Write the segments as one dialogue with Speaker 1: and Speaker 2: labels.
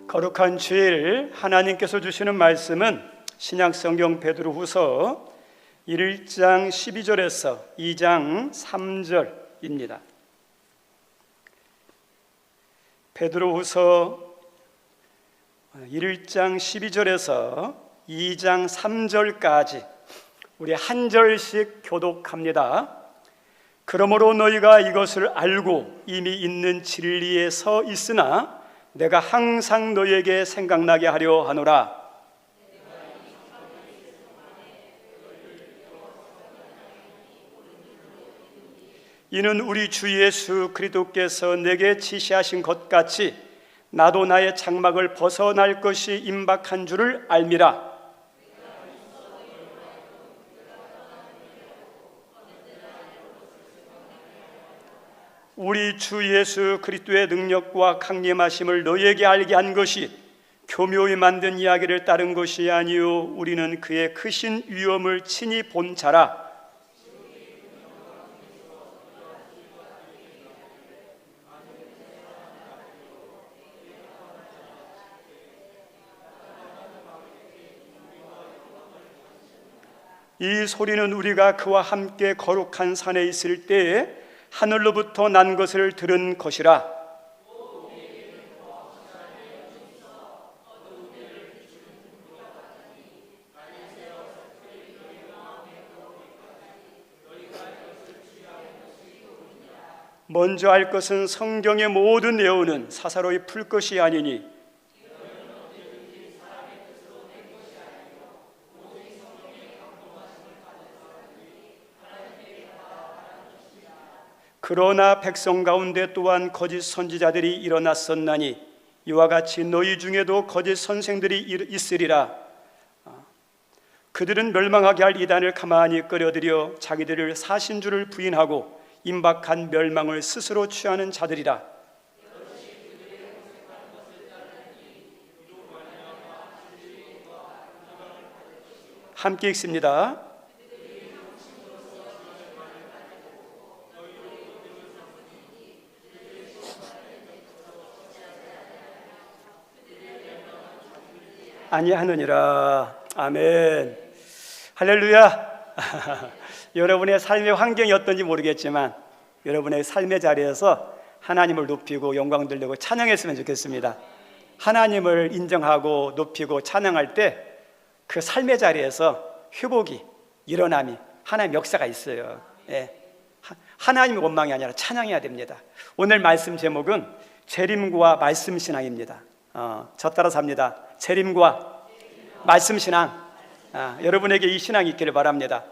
Speaker 1: 거룩한 주일 하나님께서 주시는 말씀은 신약성경 베드로후서 1장 12절에서 2장 3절입니다. 베드로후서 1장 12절에서 2장 3절까지 우리 한 절씩 교독합니다. 그러므로 너희가 이것을 알고 이미 있는 진리에 서 있으나 내가 항상 너희에게 생각나게 하려 하노라. 이는 우리 주 예수 그리스도께서 내게 지시하신 것 같이 나도 나의 장막을 벗어날 것이 임박한 줄을 알미라. 우리 주 예수 그리스도의 능력과 강림하심을 너희에게 알게 한 것이 교묘히 만든 이야기를 따른 것이 아니요 우리는 그의 크신 위엄을 친히 본 자라. 이 소리는 우리가 그와 함께 거룩한 산에 있을 때에 하늘로부터 난 것을 들은 것이라. 먼저 알 것은 성경의 모든 내용은 사사로이 풀 것이 아니니 그러나 백성 가운데 또한 거짓 선지자들이 일어났었나니 이와 같이 너희 중에도 거짓 선생들이 있으리라. 그들은 멸망하게 할 이단을 가만히 끌어들여 자기들을 사신 줄을 부인하고 임박한 멸망을 스스로 취하는 자들이라. 함께 읽습니다. 아니하느니라. 아멘. 할렐루야. 여러분의 삶의 환경이 어떤지 모르겠지만 여러분의 삶의 자리에서 하나님을 높이고 영광 돌리고 찬양했으면 좋겠습니다. 하나님을 인정하고 높이고 찬양할 때 그 삶의 자리에서 회복이 일어남이 하나님의 역사가 있어요. 예. 하나님의 원망이 아니라 찬양해야 됩니다. 오늘 말씀 제목은 재림과 말씀 신앙입니다. 저 따라서 합니다. 재림과 말씀 신앙. 여러분에게 이 신앙이 있기를 바랍니다.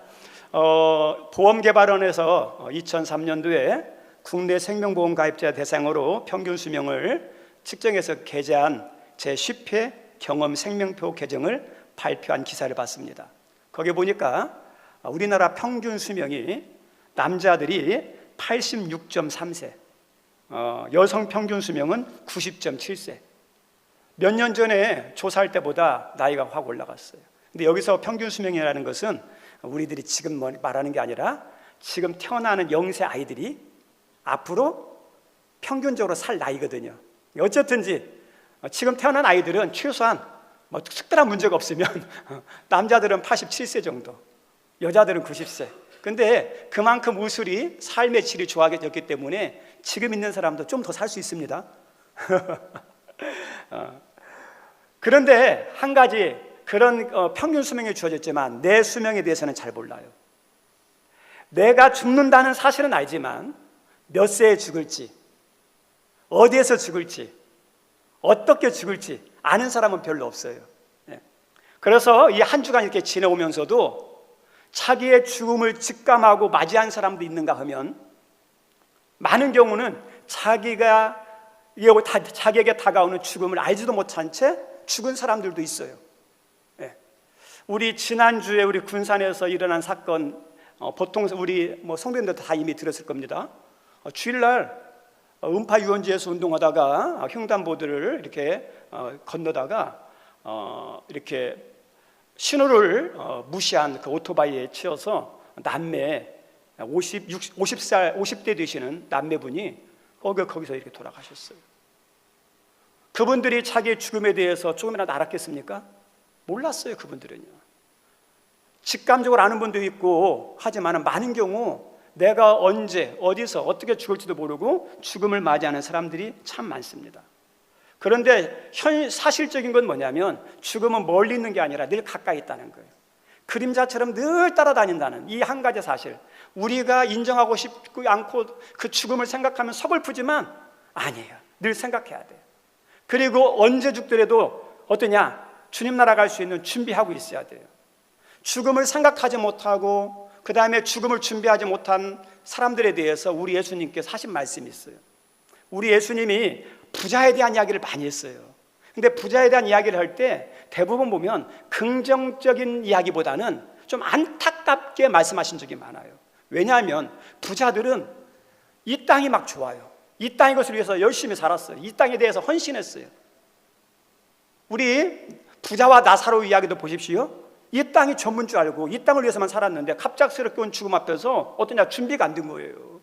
Speaker 1: 보험개발원에서 2003년도에 국내 생명보험 가입자 대상으로 평균 수명을 측정해서 게재한 제10회 경험 생명표 개정을 발표한 기사를 봤습니다. 거기 보니까 우리나라 평균 수명이 남자들이 86.3세, 여성 평균 수명은 90.7세. 몇 년 전에 조사할 때보다 나이가 확 올라갔어요. 근데 여기서 평균 수명이라는 것은 우리들이 지금 말하는 게 아니라 지금 태어나는 영세 아이들이 앞으로 평균적으로 살 나이거든요. 어쨌든지 지금 태어난 아이들은 최소한 특별한 문제가 없으면 남자들은 87세 정도, 여자들은 90세. 근데 그만큼 우술이 삶의 질이 좋아졌기 때문에 지금 있는 사람도 좀 더 살 수 있습니다. 그런데 한 가지 그런 평균 수명이 주어졌지만 내 수명에 대해서는 잘 몰라요. 내가 죽는다는 사실은 알지만 몇 세에 죽을지, 어디에서 죽을지, 어떻게 죽을지 아는 사람은 별로 없어요. 그래서 이 한 주간 이렇게 지내오면서도 자기의 죽음을 직감하고 맞이한 사람도 있는가 하면 많은 경우는 자기에게 다가오는 죽음을 알지도 못한 채 죽은 사람들도 있어요. 우리 지난주에 우리 군산에서 일어난 사건, 보통 우리 성도님들도 다 이미 들었을 겁니다. 주일날 음파 유원지에서 운동하다가 횡단보도를 이렇게 건너다가 이렇게 신호를 무시한 그 오토바이에 치여서 남매 50대 되시는 남매분이 거기서 이렇게 돌아가셨어요. 그분들이 자기의 죽음에 대해서 조금이라도 알았겠습니까? 몰랐어요. 그분들은요. 직감적으로 아는 분도 있고 하지만 많은 경우 내가 언제 어디서 어떻게 죽을지도 모르고 죽음을 맞이하는 사람들이 참 많습니다. 그런데 사실적인 건 뭐냐면 죽음은 멀리 있는 게 아니라 늘 가까이 있다는 거예요. 그림자처럼 늘 따라다닌다는 이 한 가지 사실, 우리가 인정하고 싶지 않고 그 죽음을 생각하면 서글프지만 아니에요. 늘 생각해야 돼요. 그리고 언제 죽더라도 어떠냐? 주님 나라 갈 수 있는 준비하고 있어야 돼요. 죽음을 생각하지 못하고 그 다음에 죽음을 준비하지 못한 사람들에 대해서 우리 예수님께서 하신 말씀이 있어요. 우리 예수님이 부자에 대한 이야기를 많이 했어요. 근데 부자에 대한 이야기를 할 때 대부분 보면 긍정적인 이야기보다는 좀 안타깝게 말씀하신 적이 많아요. 왜냐하면 부자들은 이 땅이 막 좋아요. 이 땅의 것을 위해서 열심히 살았어요. 이 땅에 대해서 헌신했어요. 우리 부자와 나사로 이야기도 보십시오. 이 땅이 전부인 줄 알고 이 땅을 위해서만 살았는데 갑작스럽게 온 죽음 앞에서 어떠냐? 준비가 안 된 거예요.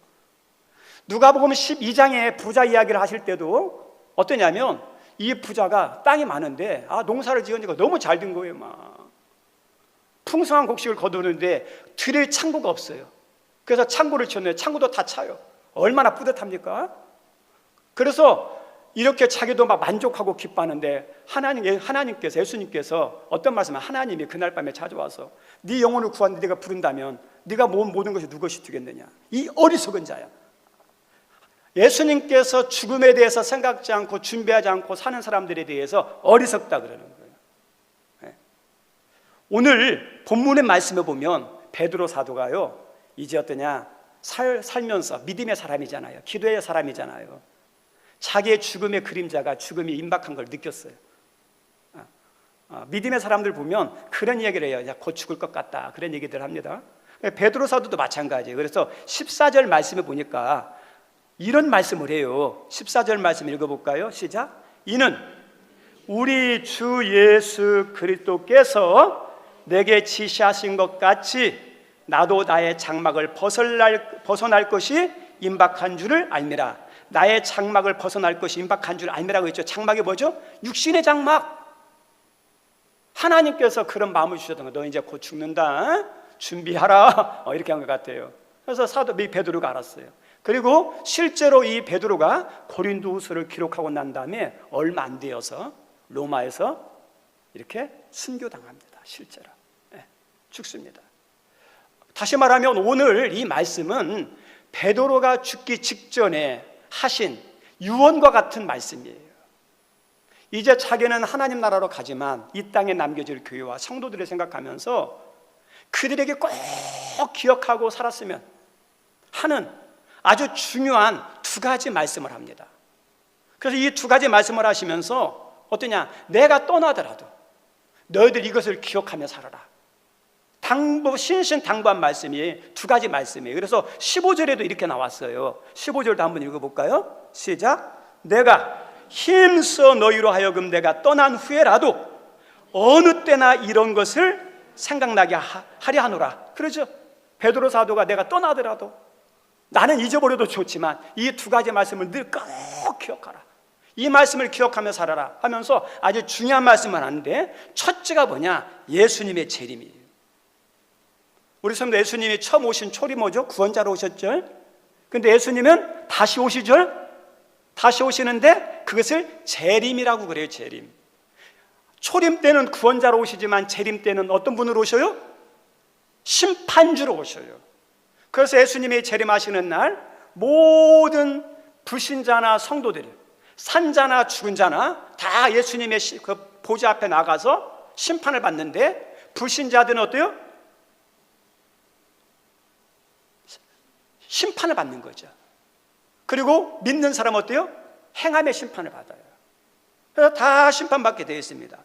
Speaker 1: 누가복음 12장에 부자 이야기를 하실 때도 어떠냐면 이 부자가 땅이 많은데 농사를 지으니까 너무 잘 된 거예요. 막 풍성한 곡식을 거두는데 들일 창고가 없어요. 그래서 창고를 쳤는데 창고도 다 차요. 얼마나 뿌듯합니까? 그래서 이렇게 자기도 막 만족하고 기뻐하는데 하나님께서, 예수님께서 어떤 말씀을, 하나님이 그날 밤에 찾아와서 네 영혼을 구하는데 네가 부른다면 네가 모은 모든 것이 누구시 되겠느냐? 이 어리석은 자야. 예수님께서 죽음에 대해서 생각지 않고 준비하지 않고 사는 사람들에 대해서 어리석다 그러는 거예요. 네. 오늘 본문의 말씀에 보면 베드로 사도가요, 이제 어떠냐? 살면서 믿음의 사람이잖아요. 기도의 사람이잖아요. 자기의 죽음의 그림자가, 죽음이 임박한 걸 느꼈어요. 믿음의 사람들 보면 그런 얘기를 해요. 야, 곧 죽을 것 같다, 그런 얘기들 합니다. 베드로 사도도 마찬가지예요. 그래서 14절 말씀에 보니까 이런 말씀을 해요. 14절 말씀 읽어볼까요? 시작. 이는 우리 주 예수 그리스도께서 내게 지시하신 것 같이 나도 나의 장막을 벗어날 것이 임박한 줄을 알미라. 나의 장막을 벗어날 것이 임박한 줄 알미라고 했죠. 장막이 뭐죠? 육신의 장막. 하나님께서 그런 마음을 주셨던 거예요. 너 이제 곧 죽는다, 준비하라, 이렇게 한 것 같아요. 그래서 사도 베드로가 알았어요. 그리고 실제로 이 베드로가 고린도후서를 기록하고 난 다음에 얼마 안 되어서 로마에서 이렇게 순교당합니다. 실제로 죽습니다. 다시 말하면 오늘 이 말씀은 베드로가 죽기 직전에 하신 유언과 같은 말씀이에요. 이제 자기는 하나님 나라로 가지만 이 땅에 남겨질 교회와 성도들을 생각하면서 그들에게 꼭 기억하고 살았으면 하는 아주 중요한 두 가지 말씀을 합니다. 그래서 이 두 가지 말씀을 하시면서 어떠냐? 내가 떠나더라도 너희들 이것을 기억하며 살아라. 신신당부한 말씀이 두 가지 말씀이에요. 그래서 15절에도 이렇게 나왔어요. 15절도 한번 읽어볼까요? 시작. 내가 힘써 너희로 하여금 내가 떠난 후에라도 어느 때나 이런 것을 생각나게 하려 하노라. 그러죠. 베드로 사도가 내가 떠나더라도 나는 잊어버려도 좋지만 이 두 가지 말씀을 늘 꼭 기억하라. 이 말씀을 기억하며 살아라 하면서 아주 중요한 말씀을 하는데, 첫째가 뭐냐? 예수님의 재림이에요. 우리 성도 예수님이 처음 오신 초리 뭐죠? 구원자로 오셨죠. 근데 예수님은 다시 오시죠. 다시 오시는데 그것을 재림이라고 그래요. 재림. 초림 때는 구원자로 오시지만 재림 때는 어떤 분으로 오셔요? 심판주로 오셔요. 그래서 예수님이 재림하시는 날 모든 불신자나 성도들이, 산자나 죽은 자나 다 예수님의 그 보좌 앞에 나가서 심판을 받는데, 불신자들은 어때요? 심판을 받는 거죠. 그리고 믿는 사람은 어때요? 행함의 심판을 받아요. 그래서 다 심판받게 되어 있습니다.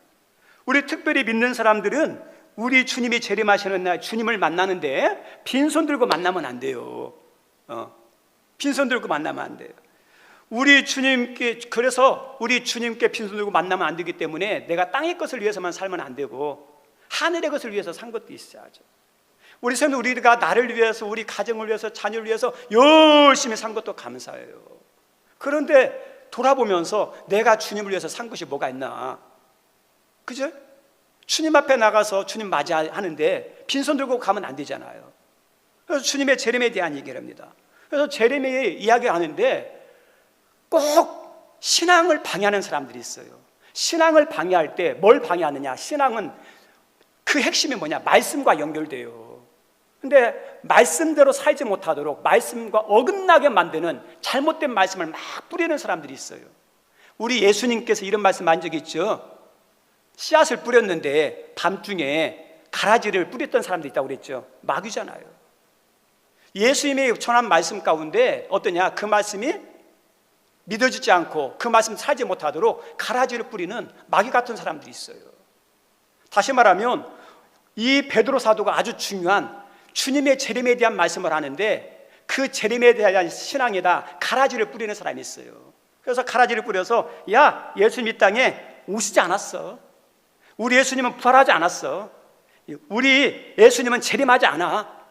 Speaker 1: 우리 특별히 믿는 사람들은 우리 주님이 재림하시는 날 주님을 만나는데 빈손 들고 만나면 안 돼요. 빈손 들고 만나면 안 돼요. 그래서 우리 주님께 빈손 들고 만나면 안 되기 때문에 내가 땅의 것을 위해서만 살면 안 되고 하늘의 것을 위해서 산 것도 있어야죠. 우리가 나를 위해서, 우리 가정을 위해서, 자녀를 위해서 열심히 산 것도 감사해요. 그런데 돌아보면서 내가 주님을 위해서 산 것이 뭐가 있나? 그죠? 주님 앞에 나가서 주님 맞이하는데 빈손 들고 가면 안 되잖아요. 그래서 주님의 재림에 대한 얘기를 합니다. 그래서 재림에 이야기하는데 꼭 신앙을 방해하는 사람들이 있어요. 신앙을 방해할 때 뭘 방해하느냐? 신앙은 그 핵심이 뭐냐? 말씀과 연결돼요. 근데 말씀대로 살지 못하도록 말씀과 어긋나게 만드는 잘못된 말씀을 막 뿌리는 사람들이 있어요. 우리 예수님께서 이런 말씀 한 적이 있죠. 씨앗을 뿌렸는데 밤중에 가라지를 뿌렸던 사람도 있다고 그랬죠. 마귀잖아요. 예수님이 전한 말씀 가운데 어떠냐? 그 말씀이 믿어지지 않고 그 말씀 살지 못하도록 가라지를 뿌리는 마귀 같은 사람들이 있어요. 다시 말하면 이 베드로 사도가 아주 중요한 주님의 재림에 대한 말씀을 하는데 그 재림에 대한 신앙에다 가라지를 뿌리는 사람이 있어요. 그래서 가라지를 뿌려서 야, 예수님 이 땅에 오시지 않았어. 우리 예수님은 부활하지 않았어. 우리 예수님은 재림하지 않아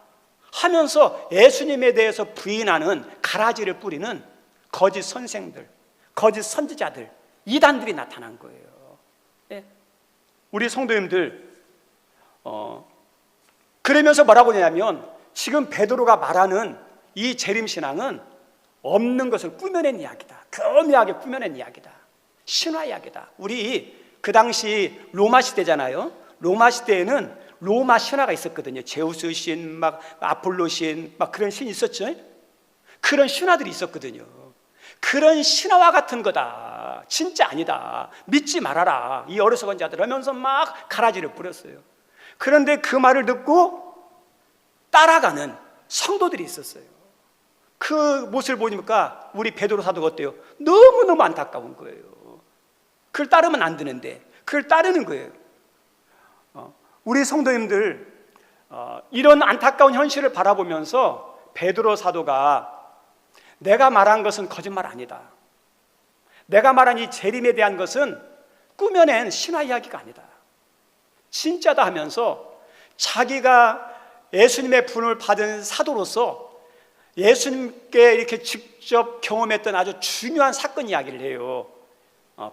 Speaker 1: 하면서 예수님에 대해서 부인하는 가라지를 뿌리는 거짓 선생들, 거짓 선지자들, 이단들이 나타난 거예요. 네? 우리 성도님들 그러면서 뭐라고 하냐면 지금 베드로가 말하는 이 재림신앙은 없는 것을 꾸며낸 이야기다. 교묘하게 꾸며낸 이야기다. 신화 이야기다. 우리 그 당시 로마 시대잖아요. 로마 시대에는 로마 신화가 있었거든요. 제우스 신, 막 아폴로 신, 막 그런 신이 있었죠. 그런 신화들이 있었거든요. 그런 신화와 같은 거다. 진짜 아니다. 믿지 말아라. 이 어리석은 자들 하면서 막 가라지를 뿌렸어요. 그런데 그 말을 듣고 따라가는 성도들이 있었어요. 그 모습을 보니까 우리 베드로 사도가 어때요? 너무너무 안타까운 거예요. 그걸 따르면 안 되는데 그걸 따르는 거예요. 우리 성도님들 이런 안타까운 현실을 바라보면서 베드로 사도가 내가 말한 것은 거짓말 아니다. 내가 말한 이 재림에 대한 것은 꾸며낸 신화 이야기가 아니다. 진짜다 하면서 자기가 예수님의 부름을 받은 사도로서 예수님께 이렇게 직접 경험했던 아주 중요한 사건 이야기를 해요.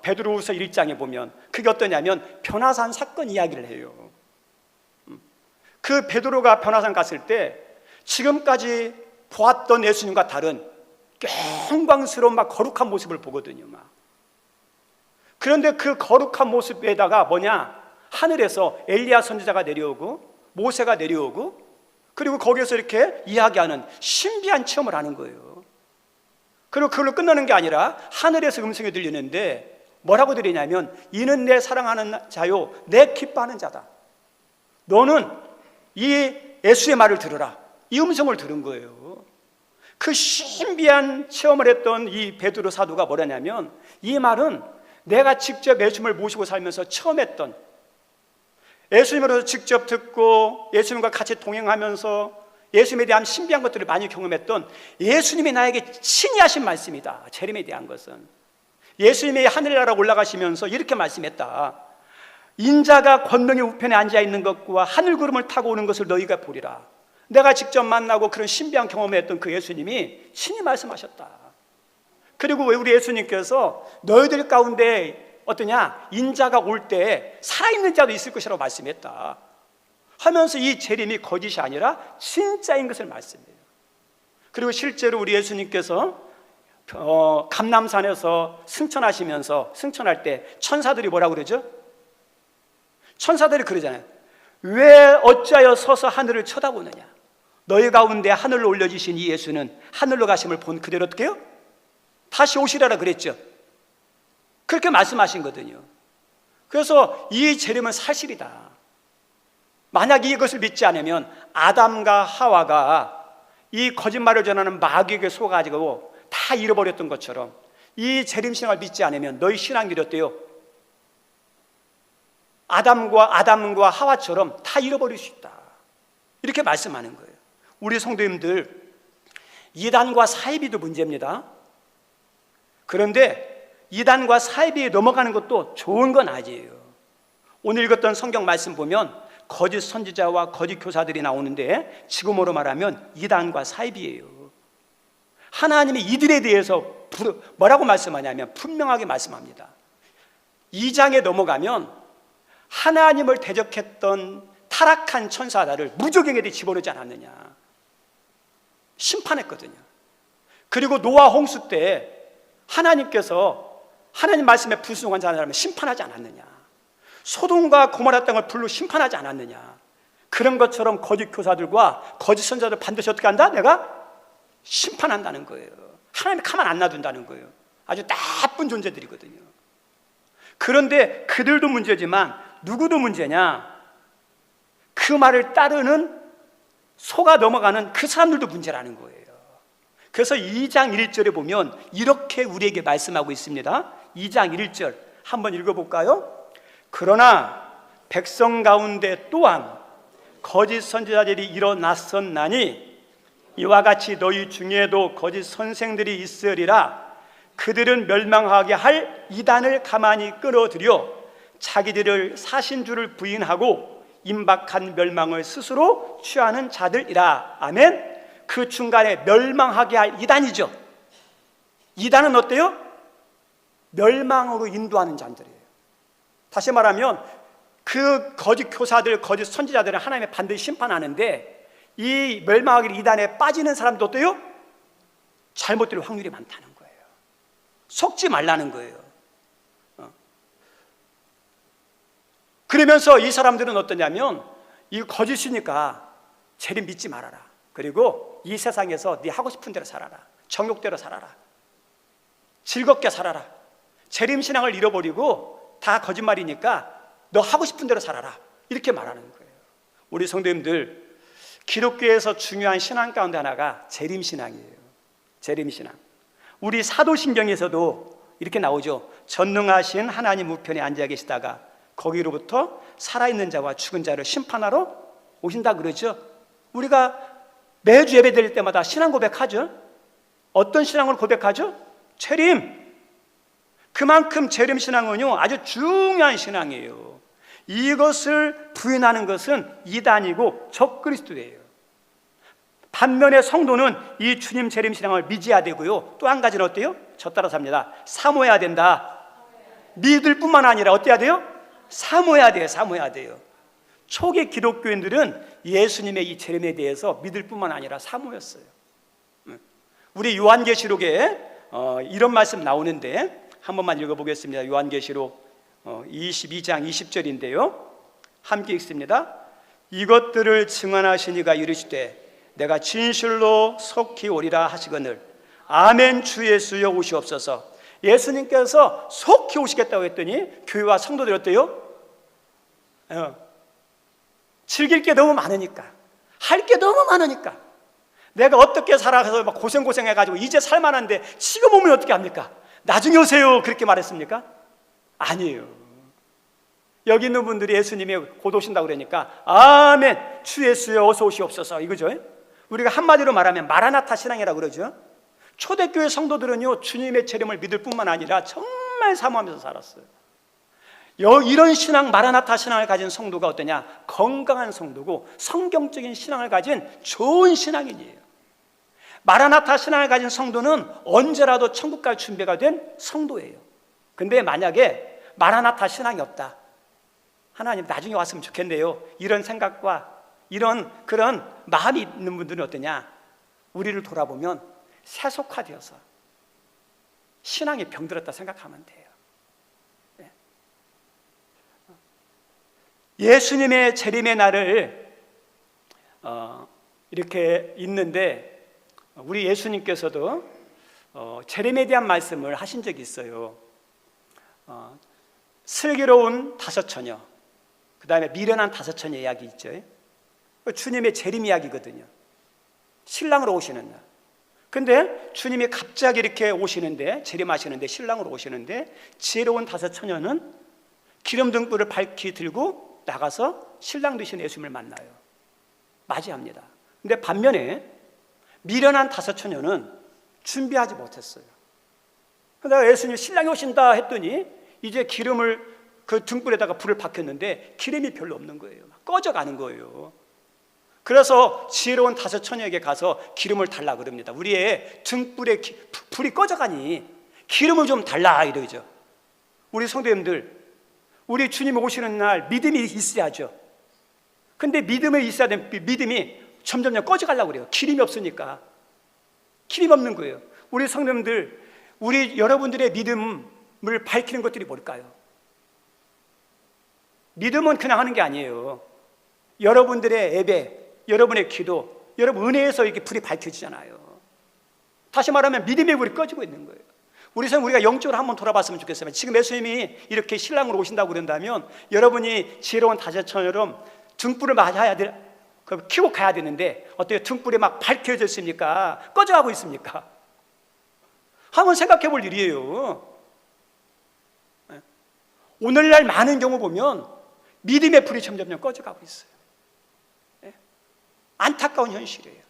Speaker 1: 베드로후서 1장에 보면 그게 어떠냐면 변화산 사건 이야기를 해요. 그 베드로가 변화산 갔을 때 지금까지 보았던 예수님과 다른 영광스러운 막 거룩한 모습을 보거든요. 막. 그런데 그 거룩한 모습에다가 뭐냐? 하늘에서 엘리야 선지자가 내려오고 모세가 내려오고 그리고 거기에서 이렇게 이야기하는 신비한 체험을 하는 거예요. 그리고 그걸로 끝나는 게 아니라 하늘에서 음성이 들리는데 뭐라고 들리냐면 이는 내 사랑하는 자요 내 기뻐하는 자다. 너는 이 예수의 말을 들으라. 이 음성을 들은 거예요. 그 신비한 체험을 했던 이 베드로 사도가 뭐라냐면 이 말은 내가 직접 예수님을 모시고 살면서 처음 했던 예수님으로서 직접 듣고 예수님과 같이 동행하면서 예수님에 대한 신비한 것들을 많이 경험했던 예수님이 나에게 친히 하신 말씀이다. 재림에 대한 것은 예수님이 하늘나라 올라가시면서 이렇게 말씀했다. 인자가 권능의 우편에 앉아있는 것과 하늘구름을 타고 오는 것을 너희가 보리라. 내가 직접 만나고 그런 신비한 경험을 했던 그 예수님이 친히 말씀하셨다. 그리고 우리 예수님께서 너희들 가운데 어떠냐? 인자가 올 때 살아있는 자도 있을 것이라고 말씀했다 하면서 이 재림이 거짓이 아니라 진짜인 것을 말씀해요. 그리고 실제로 우리 예수님께서 감람산에서 승천할 때 천사들이 뭐라고 그러죠? 천사들이 그러잖아요. 왜 어찌하여 서서 하늘을 쳐다보느냐? 너희 가운데 하늘로 올려지신 이 예수는 하늘로 가심을 본 그대로 어떻게 해요? 다시 오시라라 그랬죠. 그렇게 말씀하신 거거든요. 그래서 이 재림은 사실이다. 만약 이것을 믿지 않으면 아담과 하와가 이 거짓말을 전하는 마귀에게 속아가지고 다 잃어버렸던 것처럼 이 재림신앙을 믿지 않으면 너희 신앙들이 어때요? 아담과 하와처럼 다 잃어버릴 수 있다. 이렇게 말씀하는 거예요. 우리 성도님들, 이단과 사이비도 문제입니다. 그런데 이단과 사이비에 넘어가는 것도 좋은 건 아니에요. 오늘 읽었던 성경 말씀 보면 거짓 선지자와 거짓 교사들이 나오는데 지금으로 말하면 이단과 사이비예요. 하나님이 이들에 대해서 뭐라고 말씀하냐면 분명하게 말씀합니다. 2장에 넘어가면 하나님을 대적했던 타락한 천사들을 무저갱이에 집어넣지 않았느냐, 심판했거든요. 그리고 노아 홍수 때 하나님께서 하나님 말씀에 불순종한 사람을 심판하지 않았느냐, 소돔과 고모라 땅을 불로 심판하지 않았느냐. 그런 것처럼 거짓 교사들과 거짓 선자들 반드시 어떻게 한다? 내가 심판한다는 거예요. 하나님이 가만 안 놔둔다는 거예요. 아주 나쁜 존재들이거든요. 그런데 그들도 문제지만 누구도 문제냐? 그 말을 따르는 속아 넘어가는 그 사람들도 문제라는 거예요. 그래서 2장 1절에 보면 이렇게 우리에게 말씀하고 있습니다. 2장 1절 한번 읽어볼까요? 그러나 백성 가운데 또한 거짓 선지자들이 일어났었나니 이와 같이 너희 중에도 거짓 선생들이 있으리라. 그들은 멸망하게 할 이단을 가만히 끌어들여 자기들을 사신 줄을 부인하고 임박한 멸망을 스스로 취하는 자들이라. 아멘. 그 중간에 멸망하게 할 이단이죠. 이단은 어때요? 멸망으로 인도하는 자들이에요. 다시 말하면 그 거짓 교사들, 거짓 선지자들은 하나님의 반드시 심판하는데 이 멸망하기 이단에 빠지는 사람도 어때요? 잘못될 확률이 많다는 거예요. 속지 말라는 거예요. 그러면서 이 사람들은 어떠냐면 이 거짓이니까 재림 믿지 말아라. 그리고 이 세상에서 네 하고 싶은 대로 살아라. 정욕대로 살아라. 즐겁게 살아라. 재림신앙을 잃어버리고 다 거짓말이니까 너 하고 싶은 대로 살아라. 이렇게 말하는 거예요. 우리 성도님들, 기독교에서 중요한 신앙 가운데 하나가 재림신앙이에요. 재림신앙. 우리 사도신경에서도 이렇게 나오죠. 전능하신 하나님 우편에 앉아 계시다가 거기로부터 살아있는 자와 죽은 자를 심판하러 오신다 그러죠. 우리가 매주 예배 드릴 때마다 신앙 고백하죠. 어떤 신앙을 고백하죠? 재림. 그만큼 재림신앙은요 아주 중요한 신앙이에요. 이것을 부인하는 것은 이단이고 적그리스도예요. 반면에 성도는 이 주님 재림신앙을 믿어야 되고요, 또 한 가지는 어때요? 저 따라 삽니다. 사모해야 된다. 믿을 뿐만 아니라 어때야 돼요? 사모해야 돼요. 사모해야 돼요. 초기 기독교인들은 예수님의 이 재림에 대해서 믿을 뿐만 아니라 사모했어요. 우리 요한계시록에 이런 말씀 나오는데 한 번만 읽어보겠습니다. 요한계시록 22장 20절인데요 함께 읽습니다. 이것들을 증언하시니가 이르시되 내가 진실로 속히 오리라 하시거늘 아멘. 주 예수여 오시옵소서. 예수님께서 속히 오시겠다고 했더니 교회와 성도들이 어때요? 즐길 게 너무 많으니까, 할 게 너무 많으니까, 내가 어떻게 살아서 막 고생해가지고 이제 살만한데 지금 오면 어떻게 합니까? 나중에 오세요 그렇게 말했습니까? 아니에요. 여기 있는 분들이 예수님이 곧 오신다고 그러니까 아멘 주 예수여 어서 오시옵소서 이거죠. 우리가 한마디로 말하면 마라나타 신앙이라고 그러죠. 초대교회 성도들은요 주님의 재림을 믿을 뿐만 아니라 정말 사모하면서 살았어요. 이런 신앙, 마라나타 신앙을 가진 성도가 어떠냐? 건강한 성도고 성경적인 신앙을 가진 좋은 신앙인이에요. 마라나타 신앙을 가진 성도는 언제라도 천국 갈 준비가 된 성도예요. 근데 만약에 마라나타 신앙이 없다, 하나님 나중에 왔으면 좋겠네요, 이런 생각과 그런 마음이 있는 분들은 어떠냐? 우리를 돌아보면 세속화되어서 신앙이 병들었다 생각하면 돼요. 예수님의 재림의 날을 이렇게 있는데 우리 예수님께서도 재림에 대한 말씀을 하신 적이 있어요. 슬기로운 다섯 처녀, 그 다음에 미련한 다섯 처녀 이야기 있죠. 주님의 재림 이야기거든요. 신랑으로 오시는 날. 근데 주님이 갑자기 이렇게 오시는데, 재림하시는데, 신랑으로 오시는데 지혜로운 다섯 처녀는 기름 등불을 밝히 들고 나가서 신랑 되신 예수님을 만나요. 맞이합니다. 근데 반면에 미련한 다섯 처녀는 준비하지 못했어요. 그러다가 예수님이 신랑이 오신다 했더니 이제 기름을 그 등불에다가 불을 밝혔는데 기름이 별로 없는 거예요. 꺼져가는 거예요. 그래서 지혜로운 다섯 처녀에게 가서 기름을 달라 그럽니다. 우리의 등불에 불이 꺼져가니 기름을 좀 달라 이러죠. 우리 성도님들, 우리 주님 오시는 날 믿음이 있어야죠. 근데 믿음이 있어야 되는 믿음이 점점 꺼져가려고 그래요. 기름이 없으니까. 기름이 없는 거예요. 우리 성도님들, 우리 여러분들의 믿음을 밝히는 것들이 뭘까요? 믿음은 그냥 하는 게 아니에요. 여러분들의 예배, 여러분의 기도, 여러분 은혜에서 이렇게 불이 밝혀지잖아요. 다시 말하면 믿음의 불이 꺼지고 있는 거예요. 우리가 영적으로 한번 돌아봤으면 좋겠어요. 지금 예수님이 이렇게 신랑으로 오신다고 그런다면 여러분이 지혜로운 다섯처럼 등불을 맞아야 돼, 켜고 가야 되는데 어때요? 등불이 막 밝혀졌습니까? 꺼져가고 있습니까? 한번 생각해 볼 일이에요. 오늘날 많은 경우 보면 믿음의 불이 점점 꺼져가고 있어요. 안타까운 현실이에요.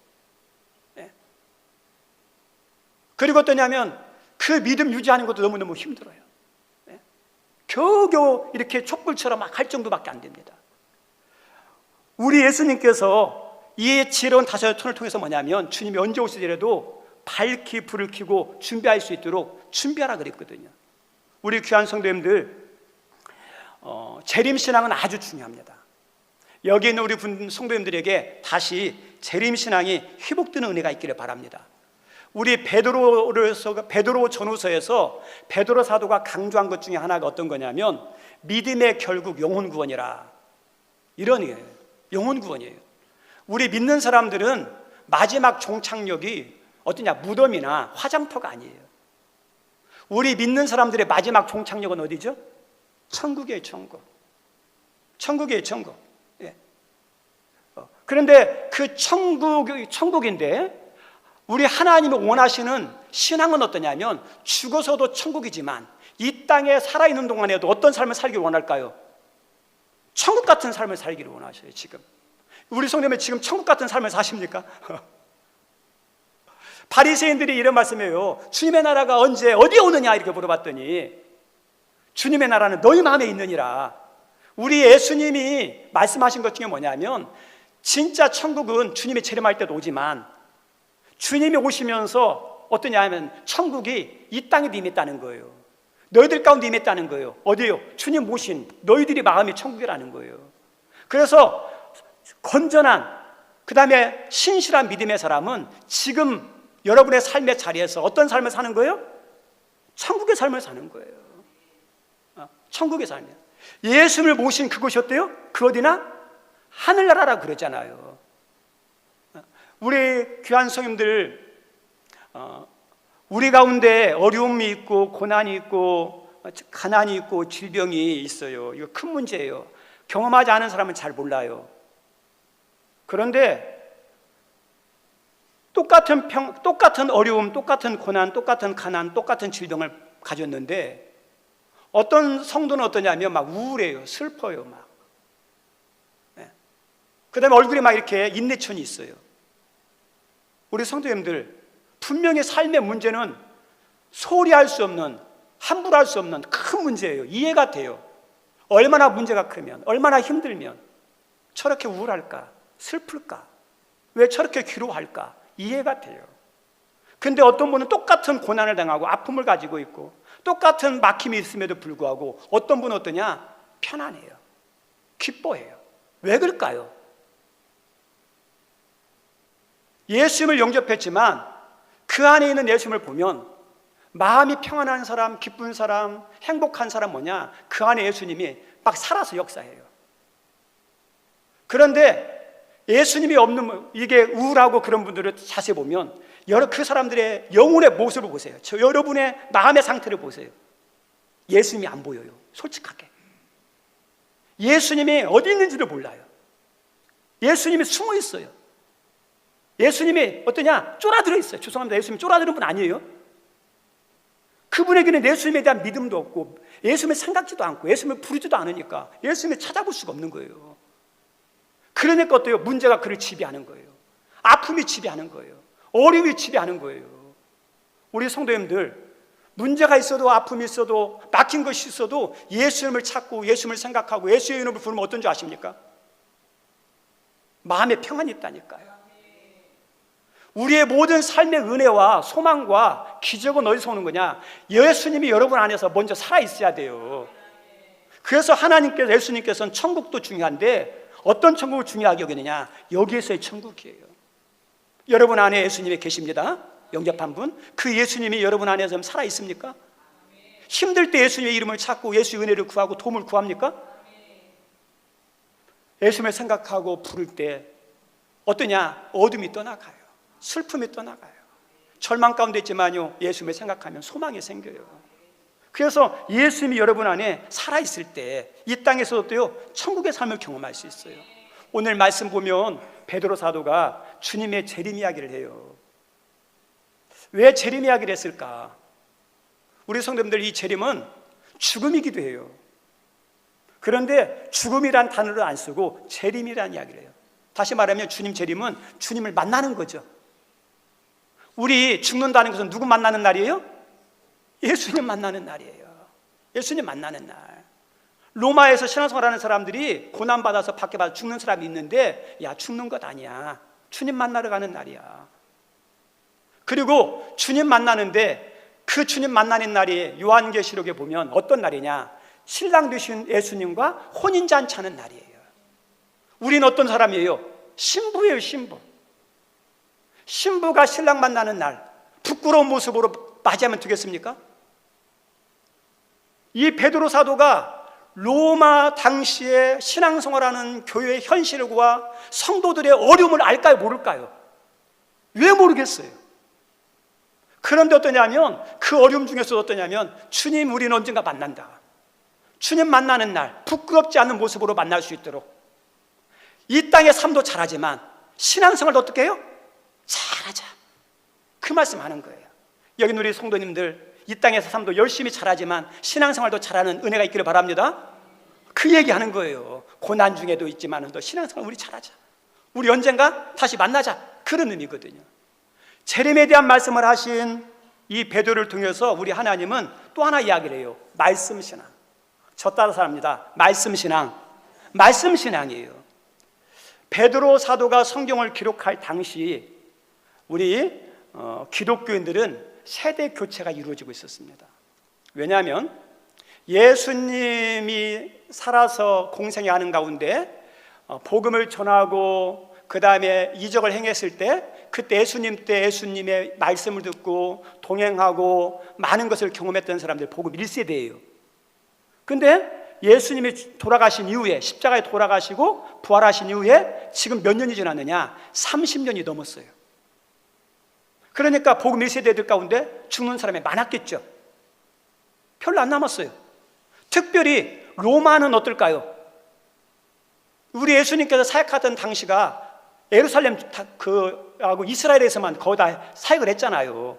Speaker 1: 그리고 어떠냐면 그 믿음 유지하는 것도 너무너무 힘들어요. 겨우겨우 이렇게 촛불처럼 막 할 정도밖에 안 됩니다. 우리 예수님께서 이 지혜로운 다섯 톤을 통해서 뭐냐면 주님이 언제 오시더라도 밝히 불을 켜고 준비할 수 있도록 준비하라 그랬거든요. 우리 귀한 성도님들, 재림신앙은 아주 중요합니다. 여기 있는 우리 성도님들에게 다시 재림신앙이 회복되는 은혜가 있기를 바랍니다. 우리 베드로 전후서에서 베드로 사도가 강조한 것 중에 하나가 어떤 거냐면 믿음의 결국 영혼 구원이라, 이런 의미예요. 영혼 구원이에요. 우리 믿는 사람들은 마지막 종착역이 어떠냐? 무덤이나 화장터가 아니에요. 우리 믿는 사람들의 마지막 종착역은 어디죠? 천국이에요. 천국이에요. 천국. 예. 그런데 그 천국인데 우리 하나님이 원하시는 신앙은 어떠냐면 죽어서도 천국이지만 이 땅에 살아있는 동안에도 어떤 삶을 살기를 원할까요? 천국 같은 삶을 살기를 원하셔요. 지금 우리 성도님은 지금 천국 같은 삶을 사십니까? 바리새인들이 이런 말씀이에요. 주님의 나라가 언제 어디에 오느냐 이렇게 물어봤더니 주님의 나라는 너희 마음에 있느니라. 우리 예수님이 말씀하신 것 중에 뭐냐면 진짜 천국은 주님이 재림할 때도 오지만 주님이 오시면서 어떠냐 하면 천국이 이 땅에 임했다는 거예요. 너희들 가운데 임했다는 거예요. 어디요? 주님 모신 너희들이 마음이 천국이라는 거예요. 그래서 건전한 그 다음에 신실한 믿음의 사람은 지금 여러분의 삶의 자리에서 어떤 삶을 사는 거예요? 천국의 삶을 사는 거예요. 천국의 삶이에요. 예수를 모신 그곳이 어때요? 그 어디나? 하늘나라라 그러잖아요. 우리 귀한 성님들, 우리 가운데 어려움이 있고 고난이 있고 가난이 있고 질병이 있어요. 이거 큰 문제예요. 경험하지 않은 사람은 잘 몰라요. 그런데 똑같은 어려움, 똑같은 고난, 똑같은 가난, 똑같은 질병을 가졌는데 어떤 성도는 어떠냐면 막 우울해요. 슬퍼요. 막. 그 다음에 얼굴에 막 이렇게 인내천이 있어요. 우리 성도님들, 분명히 삶의 문제는 소홀히 할 수 없는, 함부로 할 수 없는 큰 문제예요. 이해가 돼요. 얼마나 문제가 크면, 얼마나 힘들면 저렇게 우울할까, 슬플까, 왜 저렇게 괴로워할까 이해가 돼요. 근데 어떤 분은 똑같은 고난을 당하고 아픔을 가지고 있고 똑같은 막힘이 있음에도 불구하고 어떤 분은 어떠냐? 편안해요. 기뻐해요. 왜 그럴까요? 예수님을 영접했지만 그 안에 있는 예수님을 보면 마음이 평안한 사람, 기쁜 사람, 행복한 사람 뭐냐? 그 안에 예수님이 막 살아서 역사해요. 그런데 예수님이 없는 이게 우울하고 그런 분들을 자세히 보면 그 사람들의 영혼의 모습을 보세요. 여러분의 마음의 상태를 보세요. 예수님이 안 보여요. 솔직하게. 예수님이 어디 있는지를 몰라요. 예수님이 숨어 있어요. 예수님이 어떠냐? 쫄아들어 있어요. 죄송합니다. 예수님이 쫄아들은 분 아니에요. 그분에게는 예수님에 대한 믿음도 없고 예수님을 생각지도 않고 예수님을 부르지도 않으니까 예수님을 찾아볼 수가 없는 거예요. 그러니까 어때요? 문제가 그를 지배하는 거예요. 아픔이 지배하는 거예요. 어려움이 지배하는 거예요. 우리 성도님들, 문제가 있어도 아픔이 있어도 막힌 것이 있어도 예수님을 찾고 예수님을 생각하고 예수의 이름을 부르면 어떤 줄 아십니까? 마음에 평안이 있다니까요. 우리의 모든 삶의 은혜와 소망과 기적은 어디서 오는 거냐? 예수님이 여러분 안에서 먼저 살아있어야 돼요. 그래서 하나님께서, 예수님께서는 천국도 중요한데 어떤 천국을 중요하게 여기느냐? 여기에서의 천국이에요. 여러분 안에 예수님이 계십니다. 영접한 분. 그 예수님이 여러분 안에서 살아있습니까? 힘들 때 예수님의 이름을 찾고 예수의 은혜를 구하고 도움을 구합니까? 예수님을 생각하고 부를 때 어떠냐? 어둠이 떠나가요. 슬픔이 떠나가요. 절망 가운데 있지만요, 예수님을 생각하면 소망이 생겨요. 그래서 예수님이 여러분 안에 살아있을 때 이 땅에서도요 천국의 삶을 경험할 수 있어요. 오늘 말씀 보면 베드로 사도가 주님의 재림 이야기를 해요. 왜 재림 이야기를 했을까? 우리 성도님들, 이 재림은 죽음이기도 해요. 그런데 죽음이란 단어를 안 쓰고 재림이라는 이야기를 해요. 다시 말하면 주님 재림은 주님을 만나는 거죠. 우리 죽는다는 것은 누구 만나는 날이에요? 예수님 만나는 날이에요. 예수님 만나는 날. 로마에서 신앙생활하는 사람들이 고난받아서 밖에 받아 죽는 사람이 있는데, 야, 죽는 것 아니야. 주님 만나러 가는 날이야. 그리고 주님 만나는데 그 주님 만나는 날이 요한계시록에 보면 어떤 날이냐? 신랑 되신 예수님과 혼인잔치 하는 날이에요. 우리는 어떤 사람이에요? 신부예요, 신부. 신부가 신랑 만나는 날 부끄러운 모습으로 맞이하면 되겠습니까? 이 베드로 사도가 로마 당시에 신앙생활하는 교회의 현실과 성도들의 어려움을 알까요, 모를까요? 왜 모르겠어요? 그런데 어떠냐면 그 어려움 중에서 어떠냐면 주님, 우리는 언젠가 만난다. 주님 만나는 날 부끄럽지 않은 모습으로 만날 수 있도록 이 땅의 삶도 잘하지만 신앙생활도 어떻게 해요? 잘하자. 그 말씀하는 거예요. 여기 우리 성도님들, 이 땅에서 삶도 열심히 잘하지만 신앙생활도 잘하는 은혜가 있기를 바랍니다. 그 얘기하는 거예요. 고난 중에도 있지만 또 신앙생활 우리 잘하자. 우리 언젠가 다시 만나자. 그런 의미거든요. 재림에 대한 말씀을 하신 이 베드로를 통해서 우리 하나님은 또 하나 이야기를 해요. 말씀신앙. 저 따라서 합니다. 말씀신앙. 말씀신앙이에요. 베드로 사도가 성경을 기록할 당시 우리 기독교인들은 세대 교체가 이루어지고 있었습니다. 왜냐하면 예수님이 살아서 공생애하는 가운데 복음을 전하고 그 다음에 이적을 행했을 때 그때 예수님 때 예수님의 말씀을 듣고 동행하고 많은 것을 경험했던 사람들 복음 1세대예요. 근데 예수님이 돌아가신 이후에 십자가에 돌아가시고 부활하신 이후에 지금 몇 년이 지났느냐? 30년이 넘었어요. 그러니까 복음 1세대들 가운데 죽는 사람이 많았겠죠. 별로 안 남았어요. 특별히 로마는 어떨까요? 우리 예수님께서 사역하던 당시가 예루살렘 하고 이스라엘에서만 거의 다 사역을 했잖아요.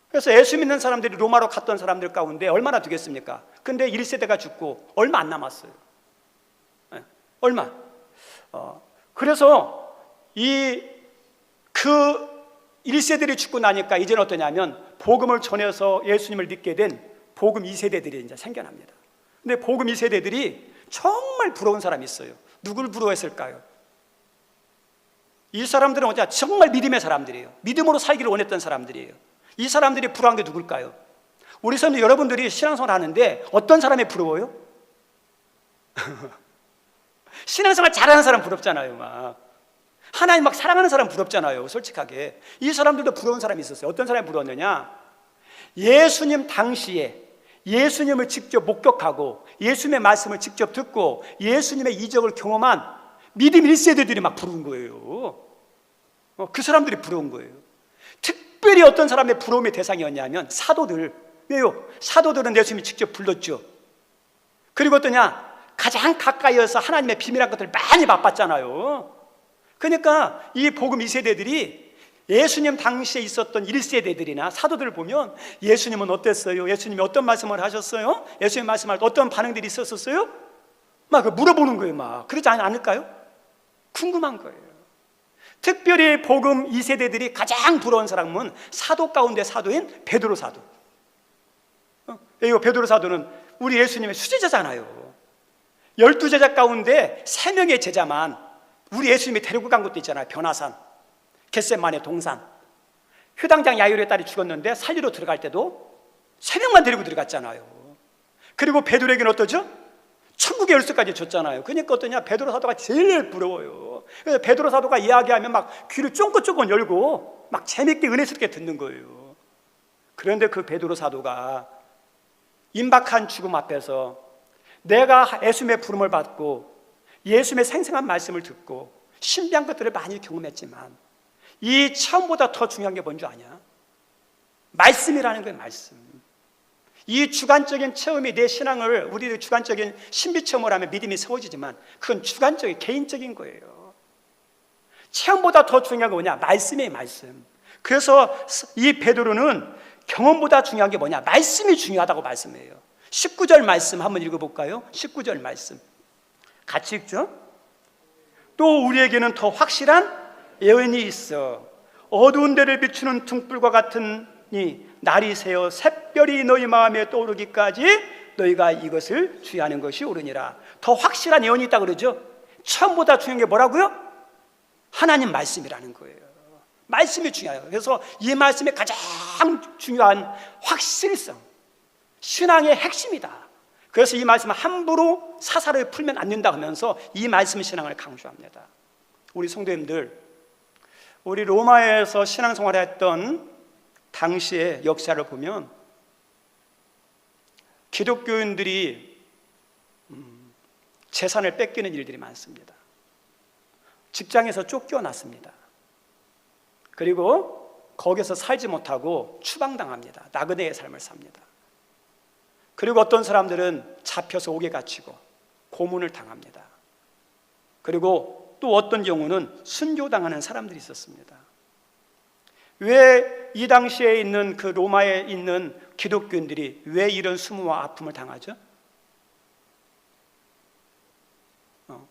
Speaker 1: 그래서 예수 믿는 사람들이 로마로 갔던 사람들 가운데 얼마나 되겠습니까? 근데 1세대가 죽고 얼마 안 남았어요. 얼마? 그래서 그 1세들이 죽고 나니까 이제는 어떠냐면 복음을 전해서 예수님을 믿게 된 복음 2세대들이 이제 생겨납니다. 근데 복음 2세대들이 정말 부러운 사람이 있어요. 누굴 부러워했을까요? 이 사람들은 어쩌 정말 믿음의 사람들이에요. 믿음으로 살기를 원했던 사람들이에요. 이 사람들이 부러운 게 누굴까요? 우리 성도 여러분들이 신앙생활 하는데 어떤 사람이 부러워요? 신앙생활 잘하는 사람 부럽잖아요. 막 하나님 막 사랑하는 사람 부럽잖아요. 솔직하게 이 사람들도 부러운 사람이 있었어요. 어떤 사람이 부러웠느냐? 예수님 당시에 예수님을 직접 목격하고 예수님의 말씀을 직접 듣고 예수님의 이적을 경험한 믿음 1세대들이 막 부러운 거예요. 그 사람들이 부러운 거예요. 특별히 어떤 사람의 부러움의 대상이었냐면 사도들. 왜요? 사도들은 예수님이 직접 불렀죠. 그리고 어떠냐? 가장 가까이에서 하나님의 비밀한 것들을 많이 맛봤잖아요. 그러니까 이 복음 2세대들이 예수님 당시에 있었던 1세대들이나 사도들을 보면 예수님은 어땠어요? 예수님이 어떤 말씀을 하셨어요? 예수님 말씀할 때 어떤 반응들이 있었어요? 막 물어보는 거예요. 막 그러지 않을까요? 궁금한 거예요. 특별히 복음 2세대들이 가장 부러운 사람은 사도 가운데 사도인 베드로 사도. 이 베드로 사도는 우리 예수님의 수제자잖아요. 12제자 가운데 3명의 제자만 우리 예수님이 데리고 간 것도 있잖아요. 변화산, 겟세마네 동산. 회당장 야이로의 딸이 죽었는데 살리러 들어갈 때도 3명만 데리고 들어갔잖아요. 그리고 베드로에게는 어떠죠? 천국의 열쇠까지 줬잖아요. 그러니까 어떠냐? 베드로 사도가 제일 부러워요. 그래서 베드로 사도가 이야기하면 막 귀를 쫑긋쫑긋 열고 막 재밌게 은혜스럽게 듣는 거예요. 그런데 그 베드로 사도가 임박한 죽음 앞에서 내가 예수님의 부름을 받고 예수님의 생생한 말씀을 듣고 신비한 것들을 많이 경험했지만 이 처음보다 더 중요한 게 뭔지 아냐? 말씀이라는 거예요. 말씀. 이 주관적인 체험이 내 신앙을, 우리의 주관적인 신비 체험을 하면 믿음이 세워지지만 그건 주관적인, 개인적인 거예요. 체험보다 더 중요한 게 뭐냐? 말씀이에요. 말씀. 그래서 이 베드로는 경험보다 중요한 게 뭐냐? 말씀이 중요하다고 말씀해요. 19절 말씀 한번 읽어볼까요? 19절 말씀 같이 읽죠? 또 우리에게는 더 확실한 예언이 있어. 어두운 데를 비추는 등불과 같으니 날이 새어 샛별이 너희 마음에 떠오르기까지 너희가 이것을 주의하는 것이 옳으니라. 더 확실한 예언이 있다 그러죠? 처음보다 중요한 게 뭐라고요? 하나님 말씀이라는 거예요. 말씀이 중요해요. 그래서 이 말씀이 가장 중요한 확실성, 신앙의 핵심이다. 그래서 이 말씀은 함부로 사사를 풀면 안 된다 하면서 이 말씀 신앙을 강조합니다. 우리 성도님들, 우리 로마에서 신앙생활을 했던 당시의 역사를 보면 기독교인들이 재산을 뺏기는 일들이 많습니다. 직장에서 쫓겨났습니다. 그리고 거기서 살지 못하고 추방당합니다. 나그네의 삶을 삽니다. 그리고 어떤 사람들은 잡혀서 옥에 갇히고 고문을 당합니다. 그리고 또 어떤 경우는 순교당하는 사람들이 있었습니다. 왜 이 당시에 있는 그 로마에 있는 기독교인들이 왜 이런 수모와 아픔을 당하죠?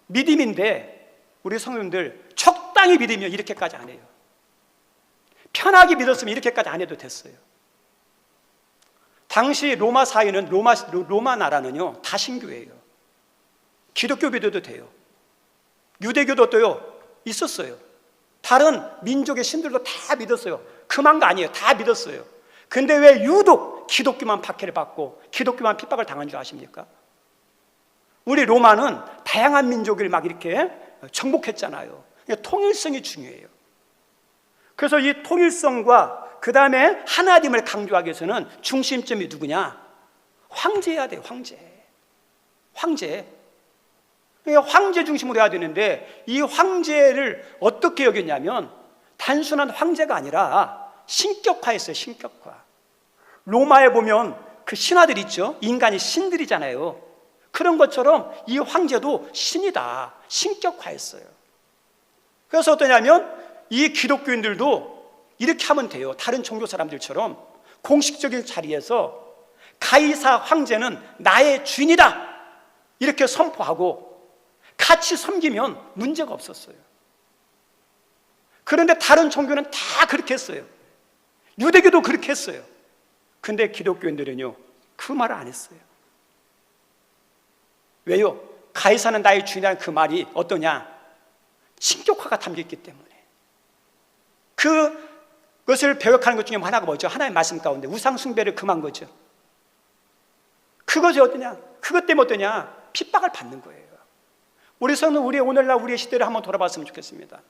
Speaker 1: 믿음인데 우리 성도님들 적당히 믿으면 이렇게까지 안 해요. 편하게 믿었으면 이렇게까지 안 해도 됐어요. 당시 로마 사회는 로마 나라는요 다신교예요. 기독교 믿어도 돼요. 유대교도 또요 있었어요. 다른 민족의 신들도 다 믿었어요. 그만 거 아니에요. 다 믿었어요. 근데 왜 유독 기독교만 박해를 받고 기독교만 핍박을 당한 줄 아십니까? 우리 로마는 다양한 민족을 막 이렇게 정복했잖아요. 통일성이 중요해요. 그래서 이 통일성과 그 다음에 하나님을 강조하기 위해서는 중심점이 누구냐? 황제여야 돼요. 황제. 그러니까 황제 중심으로 해야 되는데 이 황제를 어떻게 여겼냐면 단순한 황제가 아니라 신격화했어요. 신격화. 로마에 보면 그 신하들 있죠. 인간이 신들이잖아요. 그런 것처럼 이 황제도 신이다. 신격화했어요. 그래서 어떠냐면 이 기독교인들도 이렇게 하면 돼요. 다른 종교 사람들처럼 공식적인 자리에서 가이사 황제는 나의 주인이다 이렇게 선포하고 같이 섬기면 문제가 없었어요. 그런데 다른 종교는 다 그렇게 했어요. 유대교도 그렇게 했어요. 근데 기독교인들은요 그 말을 안 했어요. 왜요? 가이사는 나의 주인이라는 그 말이 어떠냐? 신격화가 담겨있기 때문에. 그것을 배격하는 것 중에 하나가 뭐죠? 하나의 말씀 가운데 우상 숭배를 금한 거죠. 그것이 어떠냐? 그것 때문에 어떠냐? 핍박을 받는 거예요. 우리 성은 우리의 오늘날 우리의 시대를 한번 돌아봤으면 좋겠습니다.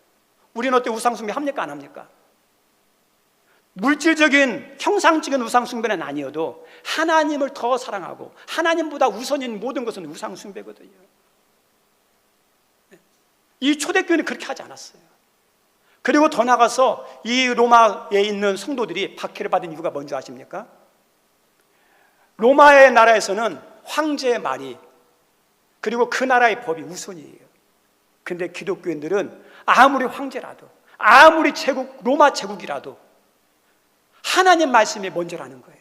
Speaker 1: 우리는 어때 우상 숭배 합니까? 안 합니까? 물질적인 형상적인 우상 숭배는 아니어도 하나님을 더 사랑하고 하나님보다 우선인 모든 것은 우상 숭배거든요. 이 초대교회는 그렇게 하지 않았어요. 그리고 더 나가서 이 로마에 있는 성도들이 박해를 받은 이유가 뭔지 아십니까? 로마의 나라에서는 황제의 말이 그리고 그 나라의 법이 우선이에요. 근데 기독교인들은 아무리 황제라도 아무리 제국 로마 제국이라도 하나님 말씀이 먼저라는 거예요.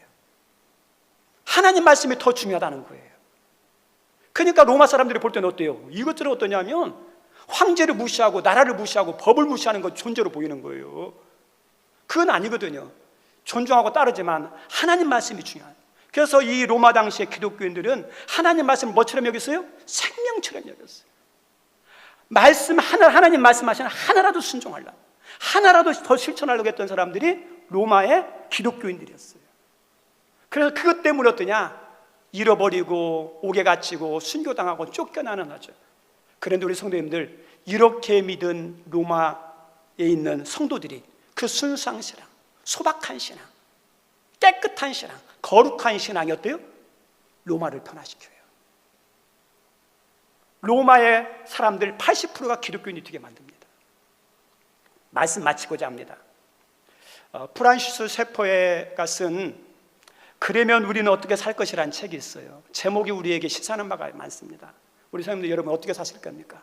Speaker 1: 하나님 말씀이 더 중요하다는 거예요. 그러니까 로마 사람들이 볼 때는 어때요? 이것들은 어떠냐면 황제를 무시하고 나라를 무시하고 법을 무시하는 것 존재로 보이는 거예요. 그건 아니거든요. 존중하고 따르지만 하나님 말씀이 중요해요. 그래서 이 로마 당시의 기독교인들은 하나님 말씀을 뭐처럼 여겼어요? 생명처럼 여겼어요. 말씀 하나님 말씀하시는 하나라도 순종하려고, 하나라도 더 실천하려고 했던 사람들이 로마의 기독교인들이었어요. 그래서 그것 때문에 어떠냐? 잃어버리고 옥에 갇히고 순교당하고 쫓겨나는 하죠. 그런데 우리 성도님들, 이렇게 믿은 로마에 있는 성도들이 그 순수한 신앙, 소박한 신앙, 깨끗한 신앙, 거룩한 신앙이 어때요? 로마를 변화시켜요. 로마의 사람들 80%가 기독교인이 되게 만듭니다. 말씀 마치고자 합니다. 프란시스 세포에가 쓴 그러면 우리는 어떻게 살 것이라는 책이 있어요. 제목이 우리에게 시사하는 바가 많습니다. 우리 성도님들, 여러분 어떻게 사실 겁니까?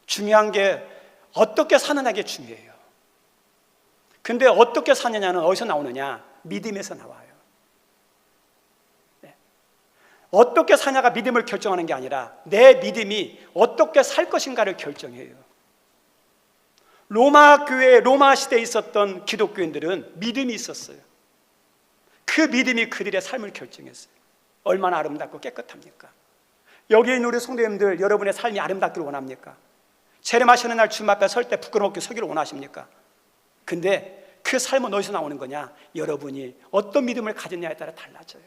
Speaker 1: 중요한 게 어떻게 사느냐가 중요해요. 근데 어떻게 사느냐는 어디서 나오느냐? 믿음에서 나와요. 어떻게 사냐가 믿음을 결정하는 게 아니라 내 믿음이 어떻게 살 것인가를 결정해요. 로마 교회, 로마 시대에 있었던 기독교인들은 믿음이 있었어요. 그 믿음이 그들의 삶을 결정했어요. 얼마나 아름답고 깨끗합니까? 여기 있는 우리 성도님들, 여러분의 삶이 아름답기를 원합니까? 재림하시는 날 주님 앞에 설 때 부끄럽게 서기를 원하십니까? 근데 그 삶은 어디서 나오는 거냐? 여러분이 어떤 믿음을 가졌냐에 따라 달라져요.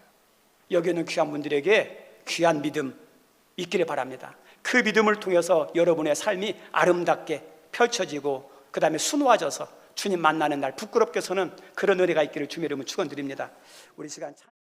Speaker 1: 여기 있는 귀한 분들에게 귀한 믿음 있기를 바랍니다. 그 믿음을 통해서 여러분의 삶이 아름답게 펼쳐지고 그 다음에 수놓아져서 주님 만나는 날 부끄럽게 서는 그런 은혜가 있기를 주님의 이름으로 축원드립니다. 우리 시간